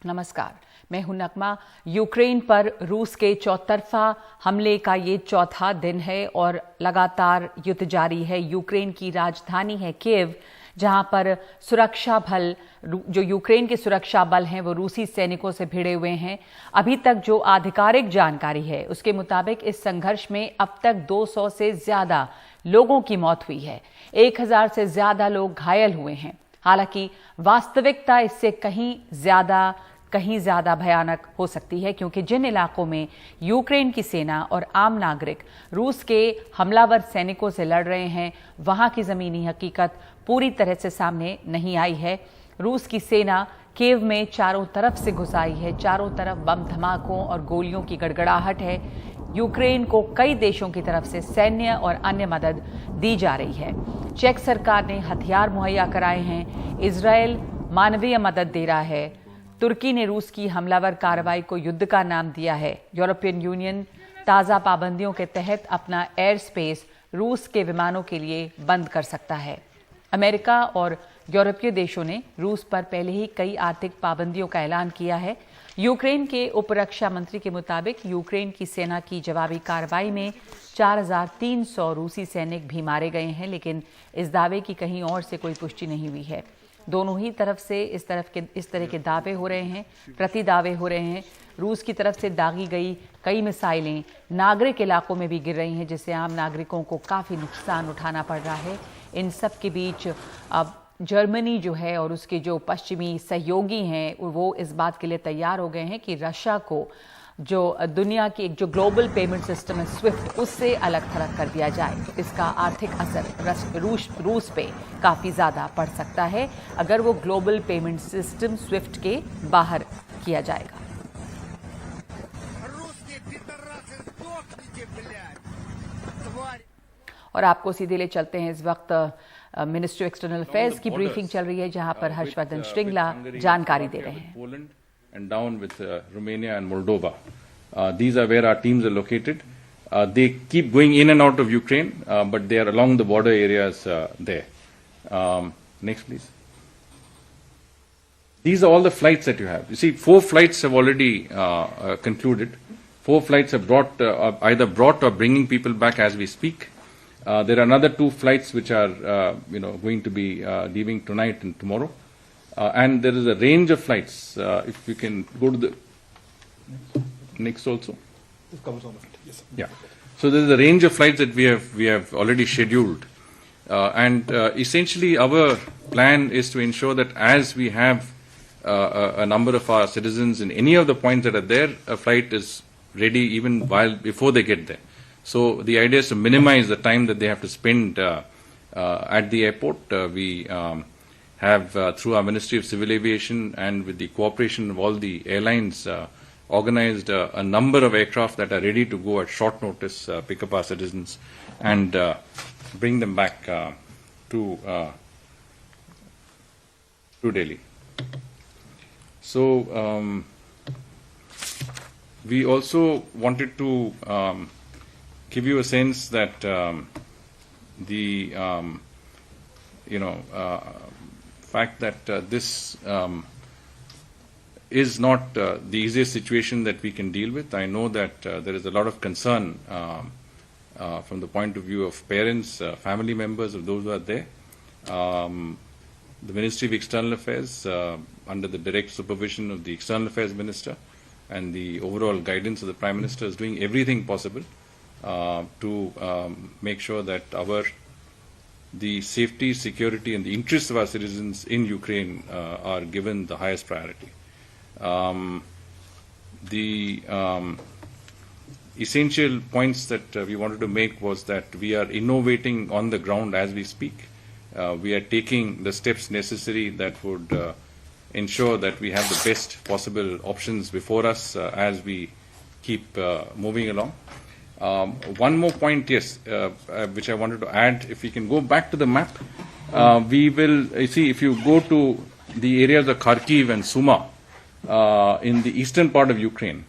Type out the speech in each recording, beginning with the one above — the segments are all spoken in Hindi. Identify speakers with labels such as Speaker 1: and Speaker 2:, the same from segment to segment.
Speaker 1: नमस्कार, मैं हूं नगमा। यूक्रेन पर रूस के चौतरफा हमले का ये चौथा दिन है और लगातार युद्ध जारी है। यूक्रेन की राजधानी है कीव, जहां पर सुरक्षा बल, जो यूक्रेन के सुरक्षा बल हैं, वो रूसी सैनिकों से भिड़े हुए हैं। अभी तक जो आधिकारिक जानकारी है उसके मुताबिक इस संघर्ष में अब तक 200 से ज्यादा लोगों की मौत हुई है, 1000 से ज्यादा लोग घायल हुए हैं। हालांकि वास्तविकता इससे कहीं ज्यादा भयानक हो सकती है, क्योंकि जिन इलाकों में यूक्रेन की सेना और आम नागरिक रूस के हमलावर सैनिकों से लड़ रहे हैं, वहां की जमीनी हकीकत पूरी तरह से सामने नहीं आई है। रूस की सेना कीव में चारों तरफ से घुस आई है, चारों तरफ बम धमाकों और गोलियों की गड़गड़ाहट है। यूक्रेन को कई देशों की तरफ से सैन्य और अन्य मदद दी जा रही है। चेक सरकार ने हथियार मुहैया कराए हैं, इजरायल मानवीय मदद दे रहा है, तुर्की ने रूस की हमलावर कार्रवाई को युद्ध का नाम दिया है। यूरोपियन यूनियन ताज़ा पाबंदियों के तहत अपना एयर स्पेस रूस के विमानों के लिए बंद कर सकता है। अमेरिका और यूरोपीय देशों ने रूस पर पहले ही कई आर्थिक पाबंदियों का ऐलान किया है। यूक्रेन के उप रक्षा मंत्री के मुताबिक यूक्रेन की सेना की जवाबी कार्रवाई में 4300 रूसी सैनिक भी मारे गए हैं, लेकिन इस दावे की कहीं और से कोई पुष्टि नहीं हुई है। दोनों ही तरफ से इस तरह के दावे हो रहे हैं, प्रति दावे हो रहे हैं। रूस की तरफ से दागी गई कई मिसाइलें नागरिक इलाकों में भी गिर रही हैं, जिससे आम नागरिकों को काफ़ी नुकसान उठाना पड़ रहा है। इन सब के बीच अब जर्मनी जो है और उसके जो पश्चिमी सहयोगी हैं, वो इस बात के लिए तैयार हो गए हैं कि रशिया को जो दुनिया की एक जो ग्लोबल पेमेंट सिस्टम है स्विफ्ट, उससे अलग थलग कर दिया जाए। इसका आर्थिक असर रूस पे काफ़ी ज़्यादा पड़ सकता है अगर वो ग्लोबल पेमेंट सिस्टम स्विफ्ट के बाहर किया जाएगा। और आपको सीधे ले चलते हैं, इस वक्त मिनिस्ट्री ऑफ एक्सटर्नल अफेयर्स की ब्रीफिंग चल रही है, जहां पर हर्षवर्धन श्रृंगला जानकारी दे रहे हैं।
Speaker 2: And down with Romania and Moldova. These are where our teams are located. They keep going in and out of Ukraine, but they are along the border areas there. Next, please. These are all the flights that you have. You see, 4 flights have already concluded. 4 flights have either brought or bringing people back as we speak. There are another 2 flights which are, going to be leaving tonight and tomorrow. And there is a range of flights. If you can go to the next also.
Speaker 3: It comes on it. Yes.
Speaker 2: Yeah. So there is a range of flights that we have already scheduled, and essentially our plan is to ensure that as we have a number of our citizens in any of the points that are there, a flight is ready even before they get there. So the idea is to minimize the time that they have to spend at the airport. We have, through our Ministry of Civil Aviation and with the cooperation of all the airlines, organized a number of aircraft that are ready to go at short notice, pick up our citizens and bring them back to Delhi. So we also wanted to give you a sense that the fact that this is not the easiest situation that we can deal with. I know that there is a lot of concern from the point of view of parents, family members of those who are there. The Ministry of External Affairs, under the direct supervision of the External Affairs Minister and the overall guidance of the Prime Minister, is doing everything possible to make sure that the safety, security and the interests of our citizens in Ukraine are given the highest priority. The essential points that we wanted to make was that we are innovating on the ground as we speak. We are taking the steps necessary that would ensure that we have the best possible options before us as we keep moving along. One more point, yes, which I wanted to add. If we can go back to the map, we will see, if you go to the areas of Kharkiv and Suma in the eastern part of Ukraine.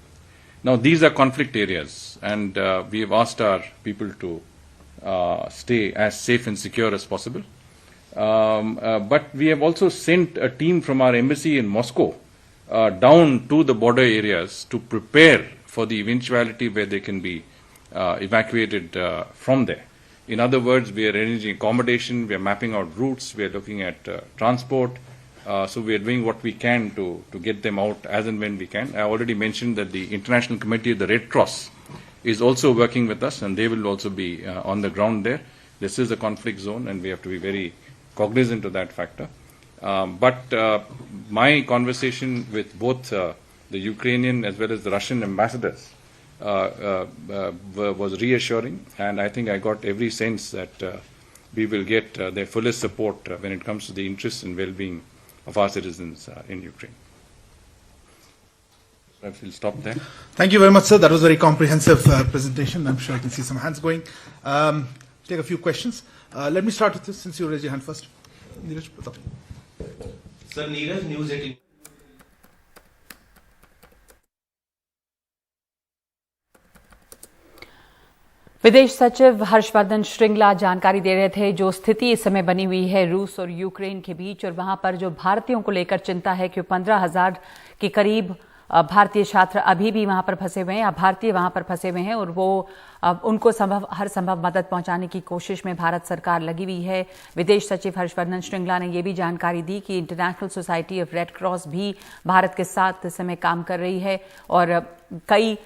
Speaker 2: Now these are conflict areas, and we have asked our people to stay as safe and secure as possible. But we have also sent a team from our embassy in Moscow down to the border areas to prepare for the eventuality where they can be evacuated from there. In other words, we are arranging accommodation, we are mapping out routes, we are looking at transport. So we are doing what we can to get them out as and when we can. I already mentioned that the International Committee of the Red Cross is also working with us, and they will also be on the ground there. This is a conflict zone, and we have to be very cognizant of that factor. But my conversation with both the Ukrainian as well as the Russian ambassadors was reassuring, and I think I got every sense that we will get their fullest support when it comes to the interests and well-being of our citizens in Ukraine. I will stop there.
Speaker 4: Thank you very much, sir. That was a very comprehensive presentation. I'm sure I can see some hands going. Take a few questions. Let me start with this, since you raised your hand first. Neeraj Pratap.
Speaker 5: Sir, Neeraj, News 18.
Speaker 1: विदेश सचिव हर्षवर्धन श्रृंगला जानकारी दे रहे थे जो स्थिति इस समय बनी हुई है रूस और यूक्रेन के बीच, और वहां पर जो भारतीयों को लेकर चिंता है कि 15,000 के करीब भारतीय छात्र अभी भी वहां पर फंसे हुए हैं या भारतीय वहां पर फंसे हुए हैं, और वो उनको हर संभव मदद पहुंचाने की कोशिश में भारत सरकार लगी हुई है। विदेश सचिव हर्षवर्धन श्रृंगला ने यह भी जानकारी दी कि international society of red cross भी भारत के साथ इस समय काम कर रही है, और कई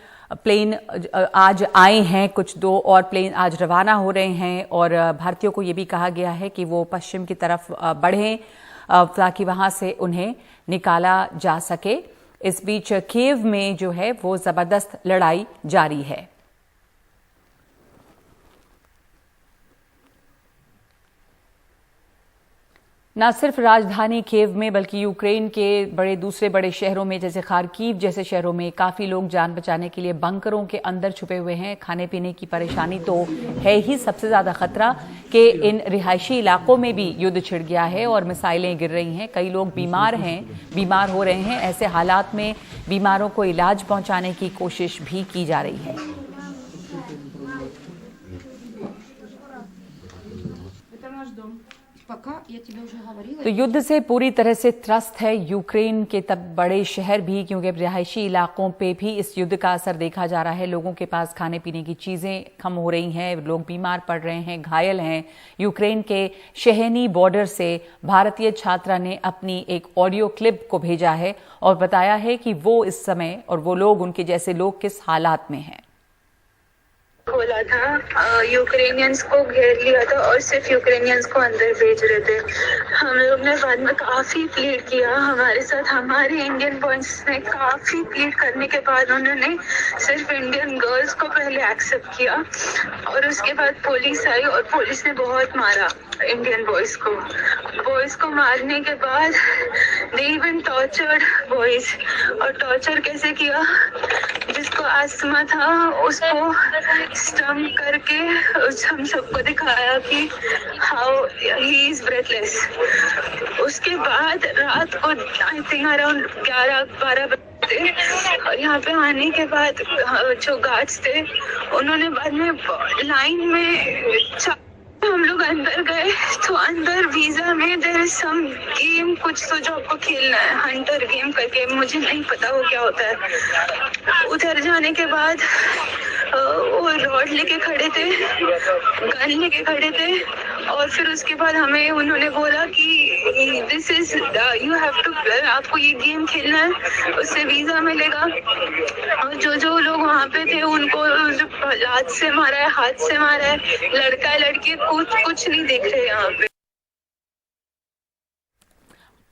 Speaker 1: प्लेन आज आए हैं, कुछ 2 और प्लेन आज रवाना हो रहे हैं, और भारतीयों को ये भी कहा गया है कि वो पश्चिम की तरफ बढ़ें ताकि वहां से उन्हें निकाला जा सके। इस बीच कीव में जो है वो जबरदस्त लड़ाई जारी है। न सिर्फ राजधानी कीव में बल्कि यूक्रेन के दूसरे बड़े शहरों में जैसे खार्किव जैसे शहरों में काफी लोग जान बचाने के लिए बंकरों के अंदर छुपे हुए हैं। खाने पीने की परेशानी तो है ही सबसे ज्यादा खतरा कि इन रिहायशी इलाकों में भी युद्ध छिड़ गया है और मिसाइलें गिर रही हैं। कई लोग बीमार हो रहे हैं। ऐसे हालात में बीमारों को इलाज पहुंचाने की कोशिश भी की जा रही है। तो युद्ध से पूरी तरह से त्रस्त है यूक्रेन के तब बड़े शहर भी, क्योंकि रिहायशी इलाकों पे भी इस युद्ध का असर देखा जा रहा है। लोगों के पास खाने पीने की चीजें कम हो रही हैं, लोग बीमार पड़ रहे हैं, घायल हैं। यूक्रेन के शहनी बॉर्डर से भारतीय छात्रा ने अपनी एक ऑडियो क्लिप को भेजा है और बताया है कि वो इस समय और वो लोग, उनके जैसे लोग किस हालात में हैं।
Speaker 6: खोला था, यूक्रेनियंस को घेर लिया था और सिर्फ यूक्रेनियंस को अंदर भेज रहे थे। हम लोग ने बाद में काफी प्लीड किया हमारे साथ, हमारे इंडियन बॉयज ने काफी प्लीड करने के बाद उन्होंने सिर्फ इंडियन गर्ल्स को पहले एक्सेप्ट किया, और उसके बाद पुलिस आई और पुलिस ने बहुत मारा इंडियन बॉयज को मारने के बाद दे इवन टॉर्चर्ड बॉयज। और टॉर्चर कैसे किया, जिसको आस्थमा था उसको स्टम करके हम सबको दिखाया कि हाउ ही इज ब्रेथलेस। उसके बाद रात को आई थिंक अराउंड 11-12 बजे और यहाँ पे आने के बाद जो गार्ड्स थे उन्होंने बाद में लाइन में हम लोग अंदर गए, तो अंदर वीजा में देयर इज सम गेम, कुछ तो जो आपको खेलना है, हंटर गेम करके, मुझे नहीं पता वो क्या होता है। उधर जाने के बाद वो रॉड लेके खड़े थे, गन लेके खड़े थे, और फिर उसके बाद हमें उन्होंने बोला कि this is you have to, आपको ये गेम खेलना है, उससे वीजा मिलेगा। और जो लोग वहाँ पे थे उनको लात से मारा है, हाथ से मारा है, लड़का लड़की कुछ नहीं देख रहे यहाँ पे।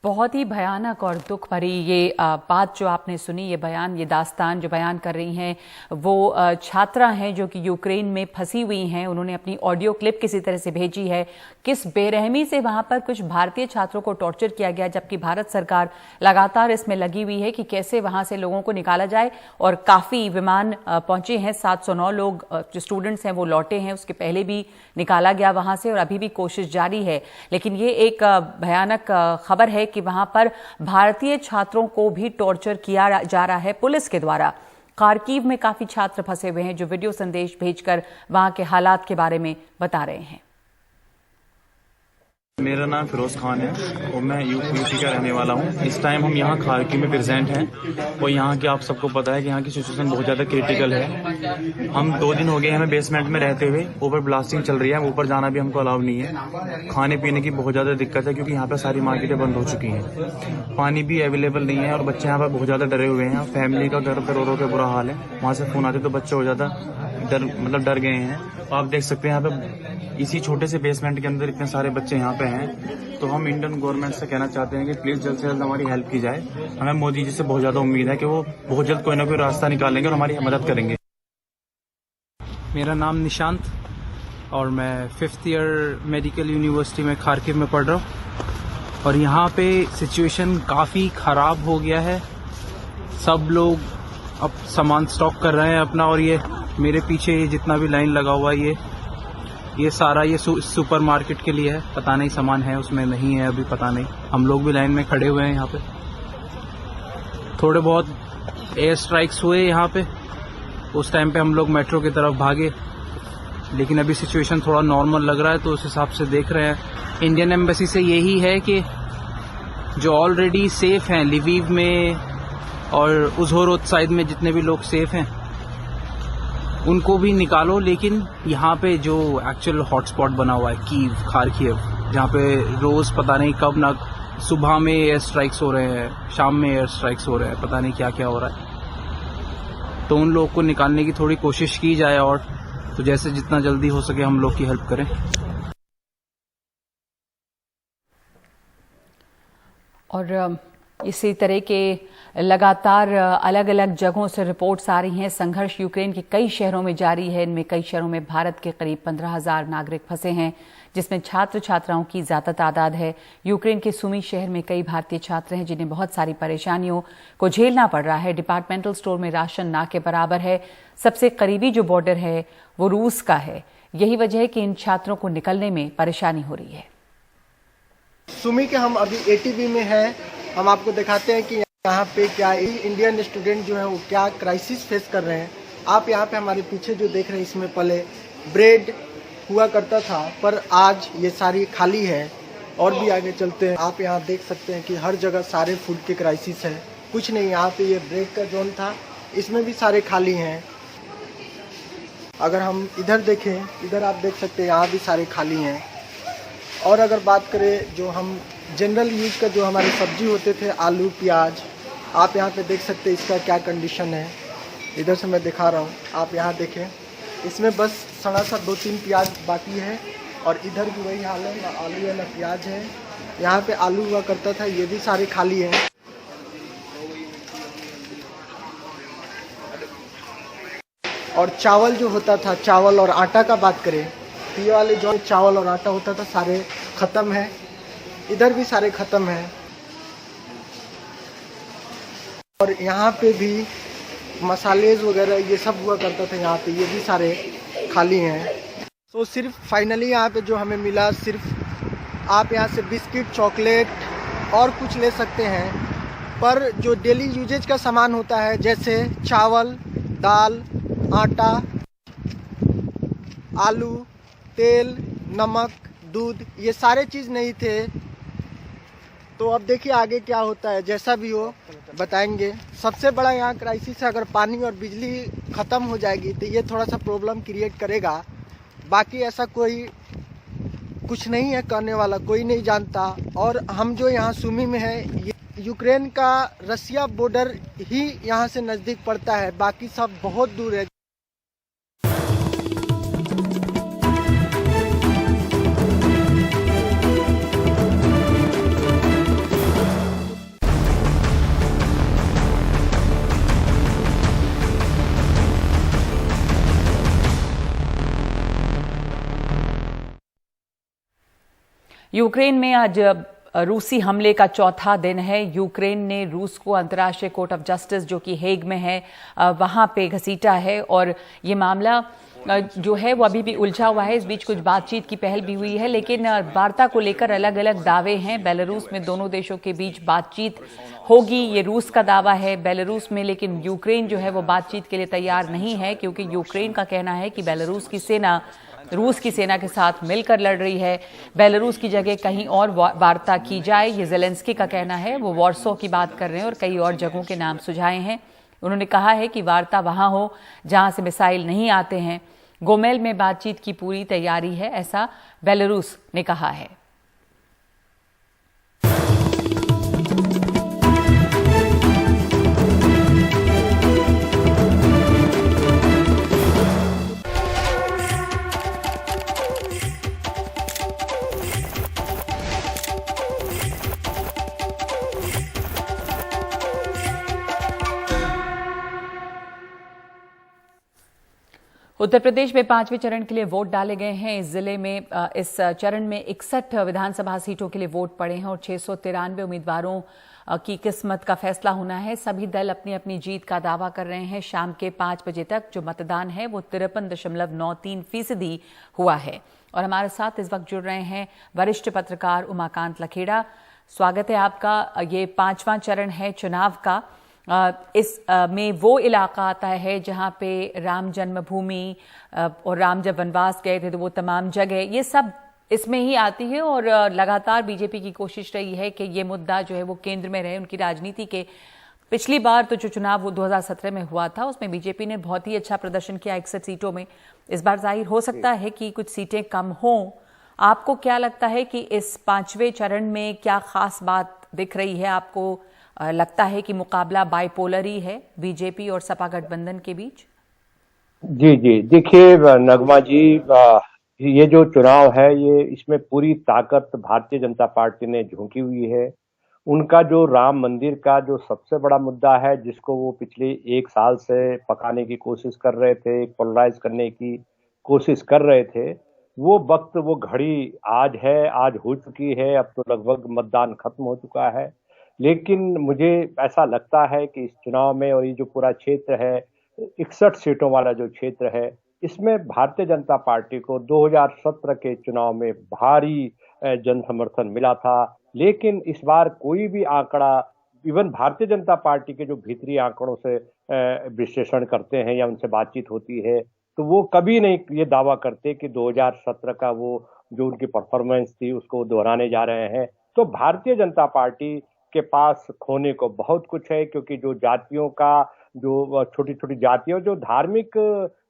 Speaker 1: बहुत ही भयानक और दुख भरी ये बात जो आपने सुनी, ये बयान, ये दास्तान जो बयान कर रही हैं वो छात्रा हैं जो कि यूक्रेन में फंसी हुई हैं। उन्होंने अपनी ऑडियो क्लिप किसी तरह से भेजी है, किस बेरहमी से वहां पर कुछ भारतीय छात्रों को टॉर्चर किया गया, जबकि भारत सरकार लगातार इसमें लगी हुई है कि कैसे वहां से लोगों को निकाला जाए। और काफी विमान पहुंचे हैं, 709 लोग जो स्टूडेंट्स हैं वो लौटे हैं, उसके पहले भी निकाला गया वहां से और अभी भी कोशिश जारी है। लेकिन ये एक भयानक खबर है कि वहां पर भारतीय छात्रों को भी टॉर्चर किया जा रहा है पुलिस के द्वारा। खार्किव में काफी छात्र फंसे हुए हैं जो वीडियो संदेश भेजकर वहां के हालात के बारे में बता रहे हैं।
Speaker 7: मेरा नाम फिरोज खान है और मैं यूपी का रहने वाला हूँ। इस टाइम हम यहाँ खारकिव में प्रेजेंट हैं और यहाँ की आप सबको पता है कि यहाँ की सिचुएशन बहुत ज़्यादा क्रिटिकल है। हम 2 दिन हो गए हमें बेसमेंट में रहते हुए, ऊपर ब्लास्टिंग चल रही है, ऊपर जाना भी हमको अलाउ नहीं है। खाने पीने की बहुत ज़्यादा दिक्कत है क्योंकि यहाँ पर सारी मार्केटें बंद हो चुकी हैं, पानी भी अवेलेबल नहीं है और बच्चे यहाँ पर बहुत ज़्यादा डरे हुए हैं। फैमिली का घर पर रो के बुरा हाल है, वहाँ से फ़ोन आते तो बच्चे हो ज़्यादा डर गए हैं। आप देख सकते हैं यहाँ पे इसी छोटे से बेसमेंट के अंदर इतने सारे बच्चे यहाँ पे हैं। तो हम इंडियन गवर्नमेंट से कहना चाहते हैं कि प्लीज जल्द से जल्द हमारी हेल्प की जाए। हमें मोदी जी से बहुत ज्यादा उम्मीद है कि वो बहुत जल्द कोई ना कोई रास्ता निकालेंगे और हमारी मदद करेंगे।
Speaker 3: मेरा नाम निशांत और मैं 5th ईयर मेडिकल यूनिवर्सिटी में खारकिव में पढ़ रहा हूँ और यहाँ पे सिचुएशन काफ़ी ख़राब हो गया है। सब लोग अब सामान स्टॉक कर रहे हैं अपना, और ये मेरे पीछे ये जितना भी लाइन लगा हुआ है ये सारा ये सुपर मार्केट के लिए है। पता नहीं सामान है उसमें, नहीं है अभी पता नहीं। हम लोग भी लाइन में खड़े हुए हैं यहाँ पे। थोड़े बहुत एयर स्ट्राइक्स हुए यहाँ पे, उस टाइम पे हम लोग मेट्रो की तरफ भागे, लेकिन अभी सिचुएशन थोड़ा नॉर्मल लग रहा है तो उस हिसाब से देख रहे हैं। इंडियन एम्बेसी से यही है कि जो ऑलरेडी सेफ हैं लिवीव में और उज़होरोद साइड में जितने भी लोग सेफ हैं उनको भी निकालो, लेकिन यहाँ पे जो एक्चुअल हॉटस्पॉट बना हुआ है कीव खारकिव, जहाँ पे रोज पता नहीं कब ना सुबह में एयर स्ट्राइक्स हो रहे हैं, शाम में एयर स्ट्राइक्स हो रहे हैं, पता नहीं क्या क्या हो रहा है। तो उन लोगों को निकालने की थोड़ी कोशिश की जाए और तो जैसे जितना जल्दी हो सके हम लोग की हेल्प करें।
Speaker 1: और इसी तरह के लगातार अलग अलग जगहों से रिपोर्ट्स आ रही हैं। संघर्ष यूक्रेन के कई शहरों में जारी है। इनमें कई शहरों में भारत के करीब 15,000 नागरिक फंसे हैं, जिसमें छात्र छात्राओं की ज्यादा तादाद है। यूक्रेन के सुमी शहर में कई भारतीय छात्र हैं जिन्हें बहुत सारी परेशानियों को झेलना पड़ रहा है। डिपार्टमेंटल स्टोर में राशन ना के बराबर है। सबसे करीबी जो बॉर्डर है वो रूस का है। यही वजह है कि इन छात्रों को निकलने में परेशानी हो रही है।
Speaker 8: सुमी के हम अभी एटीबी में हैं। हम आपको दिखाते हैं कि यहाँ पे क्या इंडियन स्टूडेंट जो है वो क्या क्राइसिस फेस कर रहे हैं। आप यहाँ पे हमारे पीछे जो देख रहे हैं इसमें पहले ब्रेड हुआ करता था, पर आज ये सारी खाली है। और भी आगे चलते हैं, आप यहाँ देख सकते हैं कि हर जगह सारे फूड के क्राइसिस है, कुछ नहीं। यहाँ पे ये ब्रेड का जोन था, इसमें भी सारे खाली हैं। अगर हम इधर देखें, इधर आप देख सकते हैं यहाँ भी सारे खाली हैं। और अगर बात करें जो हम जनरल यूज का जो हमारे सब्जी होते थे, आलू प्याज, आप यहाँ पे देख सकते हैं इसका क्या कंडीशन है। इधर से मैं दिखा रहा हूँ, आप यहाँ देखें, इसमें बस सड़ा सा 2-3 प्याज बाकी है। और इधर भी वही हाल है, ना आलू है ना प्याज है। यहाँ पे आलू हुआ करता था, ये भी सारे खाली हैं। और चावल जो होता था, चावल और आटा का बात करें, ये वाले जो चावल और आटा होता था सारे ख़त्म है। इधर भी सारे ख़त्म हैं। और यहाँ पे भी मसाले वगैरह ये सब हुआ करता था, यहाँ पे ये भी सारे खाली हैं। तो सिर्फ फाइनली यहाँ पे जो हमें मिला, सिर्फ आप यहाँ से बिस्किट, चॉकलेट और कुछ ले सकते हैं, पर जो डेली यूजेज का सामान होता है जैसे चावल, दाल, आटा, आलू, तेल, नमक, दूध, ये सारे चीज़ नहीं थे। तो अब देखिए आगे क्या होता है, जैसा भी हो बताएंगे। सबसे बड़ा यहाँ क्राइसिस है, अगर पानी और बिजली ख़त्म हो जाएगी तो ये थोड़ा सा प्रॉब्लम क्रिएट करेगा। बाकी ऐसा कोई कुछ नहीं है करने वाला, कोई नहीं जानता। और हम जो यहाँ सुमी में है, ये यूक्रेन का रसिया बॉर्डर ही यहाँ से नज़दीक पड़ता है, बाकी सब बहुत दूर है।
Speaker 1: यूक्रेन में आज रूसी हमले का चौथा दिन है। यूक्रेन ने रूस को अंतर्राष्ट्रीय कोर्ट ऑफ जस्टिस जो कि हेग में है वहां पे घसीटा है और ये मामला जो है वो अभी भी उलझा हुआ है। इस बीच कुछ बातचीत की पहल भी हुई है, लेकिन वार्ता को लेकर अलग अलग दावे हैं। बेलारूस में दोनों देशों के बीच बातचीत होगी, ये रूस का दावा है बेलारूस में, लेकिन यूक्रेन जो है वो बातचीत के लिए तैयार नहीं है, क्योंकि यूक्रेन का कहना है कि बेलारूस की सेना रूस की सेना के साथ मिलकर लड़ रही है। बेलारूस की जगह कहीं और वार्ता की जाए, ये ज़ेलेंस्की का कहना है। वो वॉर्सो की बात कर रहे हैं और कई और जगहों के नाम सुझाए हैं। उन्होंने कहा है कि वार्ता वहां हो जहां से मिसाइल नहीं आते हैं। गोमेल में बातचीत की पूरी तैयारी है, ऐसा बेलारूस ने कहा है। उत्तर प्रदेश में 5वें चरण के लिए वोट डाले गए हैं। इस जिले में इस चरण में 61 विधानसभा सीटों के लिए वोट पड़े हैं और 693 उम्मीदवारों की किस्मत का फैसला होना है। सभी दल अपनी अपनी जीत का दावा कर रहे हैं। शाम के 5 बजे तक जो मतदान है वो 53.93% हुआ है। और हमारे साथ इस वक्त जुड़ रहे हैं वरिष्ठ पत्रकार उमाकांत लखेड़ा। स्वागत है आपका। ये 5वां चरण है चुनाव का। इस में वो इलाका आता है जहां पे राम जन्मभूमि और राम जब वनवास गए थे तो वो तमाम जगह ये सब इसमें ही आती है। और लगातार बीजेपी की कोशिश रही है कि ये मुद्दा जो है वो केंद्र में रहे उनकी राजनीति के। पिछली बार तो जो चुनाव वो 2017 में हुआ था उसमें बीजेपी ने बहुत ही अच्छा प्रदर्शन किया 61 सीटों में। इस बार जाहिर हो सकता है कि कुछ सीटें कम हों। आपको क्या लगता है कि इस 5वें चरण में क्या खास बात दिख रही है? आपको लगता है कि मुकाबला बाइपोलर ही है बीजेपी और सपा गठबंधन के बीच?
Speaker 9: जी जी, देखिए नगमा जी, ये जो चुनाव है ये इसमें पूरी ताकत भारतीय जनता पार्टी ने झोंकी हुई है। उनका जो राम मंदिर का जो सबसे बड़ा मुद्दा है जिसको वो पिछले 1 साल से पकाने की कोशिश कर रहे थे, पोलराइज करने की कोशिश कर रहे थे, वो वक्त वो घड़ी आज है, आज हो चुकी है। अब तो लगभग मतदान खत्म हो चुका है। लेकिन मुझे ऐसा लगता है कि इस चुनाव में और ये जो पूरा क्षेत्र है 61 सीटों वाला जो क्षेत्र है इसमें भारतीय जनता पार्टी को 2017 के चुनाव में भारी जन समर्थन मिला था। लेकिन इस बार कोई भी आंकड़ा, इवन भारतीय जनता पार्टी के जो भीतरी आंकड़ों से विश्लेषण करते हैं या उनसे बातचीत होती है तो वो कभी नहीं ये दावा करते कि 2017 का वो जो उनकी परफॉर्मेंस थी उसको दोहराने जा रहे हैं। तो भारतीय जनता पार्टी के पास खोने को बहुत कुछ है, क्योंकि जो जातियों का जो छोटी छोटी जातियों जो धार्मिक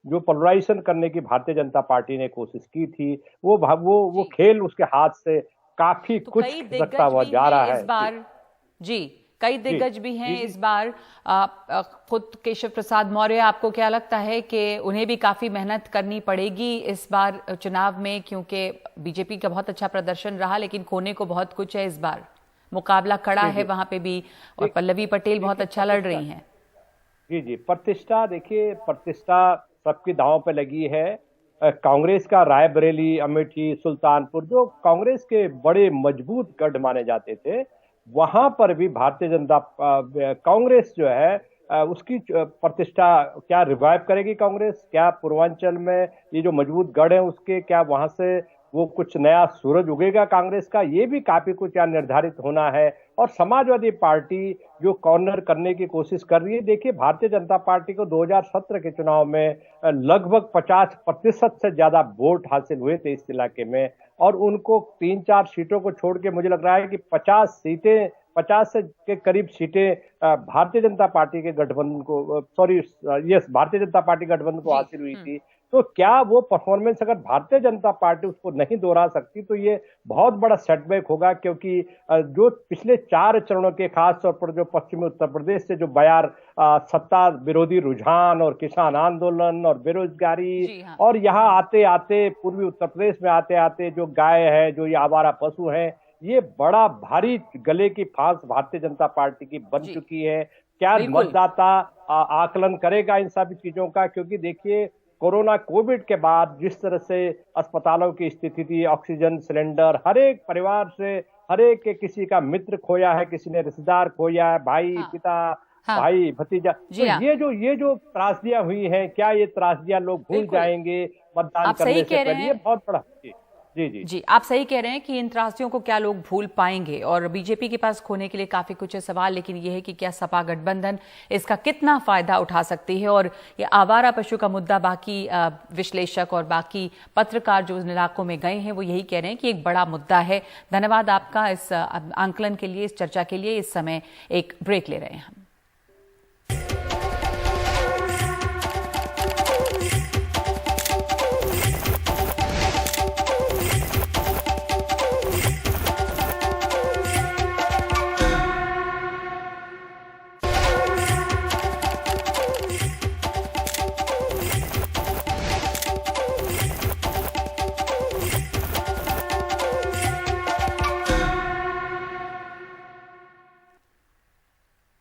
Speaker 9: जो पोलराइजेशन करने की भारतीय जनता पार्टी ने कोशिश की थी वो खेल उसके हाथ से काफी
Speaker 1: तो
Speaker 9: कुछ खिसकता हुआ जा रहा है।
Speaker 1: इस बार जी कई दिग्गज भी हैं इस बार। खुद केशव प्रसाद मौर्य, आपको क्या लगता है कि उन्हें भी काफी मेहनत करनी पड़ेगी इस बार चुनाव में, क्योंकि बीजेपी का बहुत अच्छा प्रदर्शन रहा लेकिन खोने को बहुत कुछ है? इस बार मुकाबला कड़ा है वहां पे भी और पल्लवी पटेल बहुत अच्छा लड़ रही हैं।
Speaker 9: जी जी, प्रतिष्ठा, देखिए प्रतिष्ठा सबकी दांव पे लगी है। कांग्रेस का रायबरेली, अमेठी, सुल्तानपुर जो कांग्रेस के बड़े मजबूत गढ़ माने जाते थे वहां पर भी भारतीय जनता कांग्रेस जो है उसकी प्रतिष्ठा क्या रिवाइव करेगी कांग्रेस? क्या पूर्वांचल में ये जो मजबूत गढ़ है उसके क्या वहां से वो कुछ नया सूरज उगेगा कांग्रेस का? ये भी काफी कुछ यहाँ निर्धारित होना है। और समाजवादी पार्टी जो कॉर्नर करने की कोशिश कर रही है, देखिए भारतीय जनता पार्टी को 2017 के चुनाव में लगभग 50% से ज्यादा वोट हासिल हुए थे इस इलाके में और उनको 3-4 सीटों को छोड़ के मुझे लग रहा है कि 50 से के करीब सीटें भारतीय जनता पार्टी के गठबंधन को भारतीय जनता पार्टी गठबंधन को हासिल हुई थी। तो क्या वो परफॉर्मेंस अगर भारतीय जनता पार्टी उसको नहीं दोहरा सकती तो ये बहुत बड़ा सेटबैक होगा, क्योंकि जो पिछले 4 चरणों के खास तौर पर जो पश्चिमी उत्तर प्रदेश से जो बयार सत्ता विरोधी रुझान और किसान आंदोलन और बेरोजगारी और यहाँ आते आते पूर्वी उत्तर प्रदेश में आते आते जो गाय है, जो ये आवारा पशु है, ये बड़ा भारी गले की फांस भारतीय जनता पार्टी की बन चुकी है। क्या मतदाता आकलन करेगा इन सभी चीजों का? क्योंकि देखिए कोविड के बाद जिस तरह से अस्पतालों की स्थिति थी, ऑक्सीजन सिलेंडर, हर एक परिवार से हर एक के किसी का मित्र खोया है, किसी ने रिश्तेदार खोया है, भाई पिता भाई भतीजा। तो ये जो त्रासदियां हुई हैं, क्या ये त्रासदियां लोग भूल जाएंगे मतदान करने से पहले? ये बहुत बड़ा
Speaker 1: जी, आप सही कह रहे हैं कि इन त्रासदियों को क्या लोग भूल पाएंगे, और बीजेपी के पास खोने के लिए काफी कुछ है सवाल, लेकिन यह है कि क्या सपा गठबंधन इसका कितना फायदा उठा सकती है। और ये आवारा पशु का मुद्दा, बाकी विश्लेषक और बाकी पत्रकार जो इन इलाकों में गए हैं वो यही कह रहे हैं कि एक बड़ा मुद्दा है। धन्यवाद आपका इस आंकलन के लिए, इस चर्चा के लिए। इस समय एक ब्रेक ले रहे हैं हम।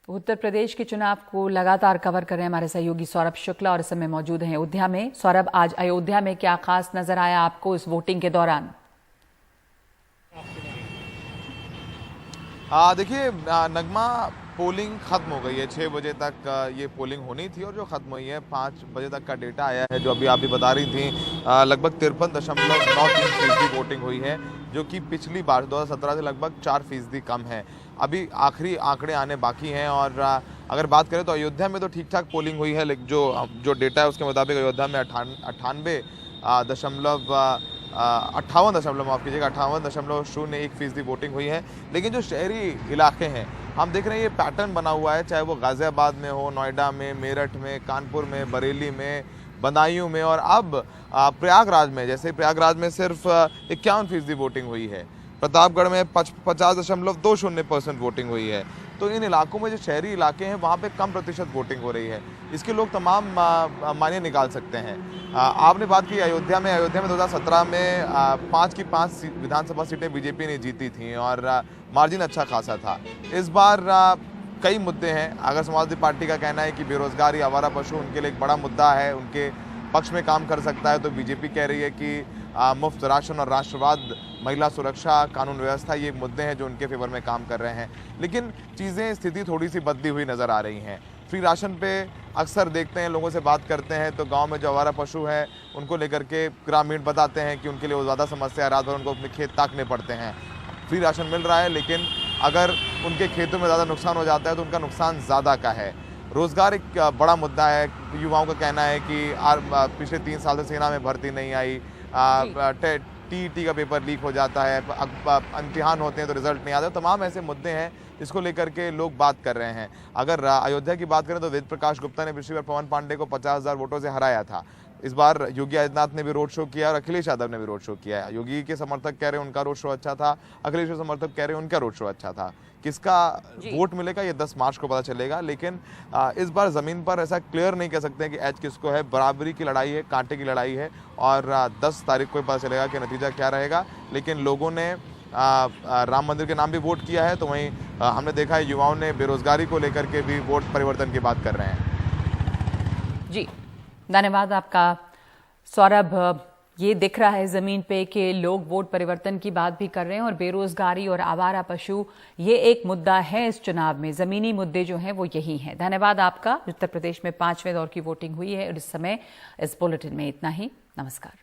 Speaker 1: उत्तर प्रदेश के चुनाव को लगातार कवर कर रहे हैं हमारे सहयोगी सौरभ शुक्ला, और इस समय मौजूद हैं अयोध्या में। सौरभ, आज अयोध्या में क्या खास नजर आया आपको इस वोटिंग के दौरान?
Speaker 10: देखिए नगमा, पोलिंग खत्म हो गई है। 6 बजे तक ये पोलिंग होनी थी और जो खत्म हुई है। 5 बजे तक का डेटा आया है, जो अभी आप भी बता रही थी। लगभग 53.93% वोटिंग हुई है, जो कि पिछली बार 2017 से लगभग 4% कम है। अभी आखिरी आंकड़े आने बाकी हैं, और अगर बात करें तो अयोध्या में तो ठीक ठाक पोलिंग हुई है, लेकिन जो डेटा है उसके मुताबिक अयोध्या में 58.01% वोटिंग हुई है। लेकिन जो शहरी इलाके हैं, हम देख रहे हैं ये पैटर्न बना हुआ है, चाहे वो गाजियाबाद में हो, नोएडा में, मेरठ में, कानपुर में, बरेली में, बदायूं में, और अब प्रयागराज में। जैसे प्रयागराज में सिर्फ 51% वोटिंग हुई है। प्रतापगढ़ में 50.20% वोटिंग हुई है। तो इन इलाकों में जो शहरी इलाके हैं वहाँ पे कम प्रतिशत वोटिंग हो रही है। इसके लोग तमाम मायने निकाल सकते हैं। आपने बात की अयोध्या में 2017 में 5 की 5 विधानसभा सीटें बीजेपी ने जीती थी, और मार्जिन अच्छा खासा था। इस बार कई मुद्दे हैं। अगर समाजवादी पार्टी का कहना है कि बेरोजगारी, आवारा पशु उनके लिए एक बड़ा मुद्दा है, उनके पक्ष में काम कर सकता है, तो बीजेपी कह रही है कि मुफ्त राशन और राष्ट्रवाद, महिला सुरक्षा, कानून व्यवस्था, ये मुद्दे हैं जो उनके फेवर में काम कर रहे हैं। लेकिन स्थिति थोड़ी सी बदली हुई नज़र आ रही हैं। फ्री राशन पे अक्सर देखते हैं, लोगों से बात करते हैं तो गांव में जो आवारा पशु है उनको लेकर के ग्रामीण बताते हैं कि उनके लिए वो ज़्यादा समस्या है, रात भर उनको अपने खेत ताकने पड़ते हैं। फ्री राशन मिल रहा है, लेकिन अगर उनके खेतों में ज़्यादा नुकसान हो जाता है तो उनका नुकसान ज़्यादा का है। रोज़गार एक बड़ा मुद्दा है। युवाओं का कहना है कि पिछले 3 साल से सेना में भर्ती नहीं आई, टीईटी का पेपर लीक हो जाता है, इम्तिहान होते हैं तो रिजल्ट नहीं आता। तमाम ऐसे मुद्दे हैं जिसको लेकर के लोग बात कर रहे हैं। अगर अयोध्या की बात करें तो वेद प्रकाश गुप्ता ने पिछली बार पवन पांडे को 50,000 वोटों से हराया था। इस बार योगी आदित्यनाथ ने भी रोड शो किया और अखिलेश यादव ने भी रोड शो किया है। योगी के समर्थक कह रहे हैं उनका रोड शो अच्छा था, अखिलेश के समर्थक कह रहे हैं उनका रोड शो अच्छा था। किसका वोट मिलेगा ये 10 मार्च को पता चलेगा। लेकिन इस बार जमीन पर ऐसा क्लियर नहीं कह सकते हैं कि एज किसको है। बराबरी की लड़ाई है, कांटे की लड़ाई है, और 10 तारीख को पता चलेगा कि नतीजा क्या रहेगा। लेकिन लोगों ने राम मंदिर के नाम भी वोट किया है, तो वहीं हमने देखा है युवाओं ने बेरोजगारी को लेकर के भी वोट परिवर्तन की बात कर रहे हैं।
Speaker 1: जी, धन्यवाद आपका सौरभ। ये दिख रहा है जमीन पे कि लोग वोट परिवर्तन की बात भी कर रहे हैं, और बेरोजगारी और आवारा पशु ये एक मुद्दा है इस चुनाव में। जमीनी मुद्दे जो हैं वो यही हैं। धन्यवाद आपका। उत्तर प्रदेश में 5वें दौर की वोटिंग हुई है, और इस समय इस बुलेटिन में इतना ही। नमस्कार।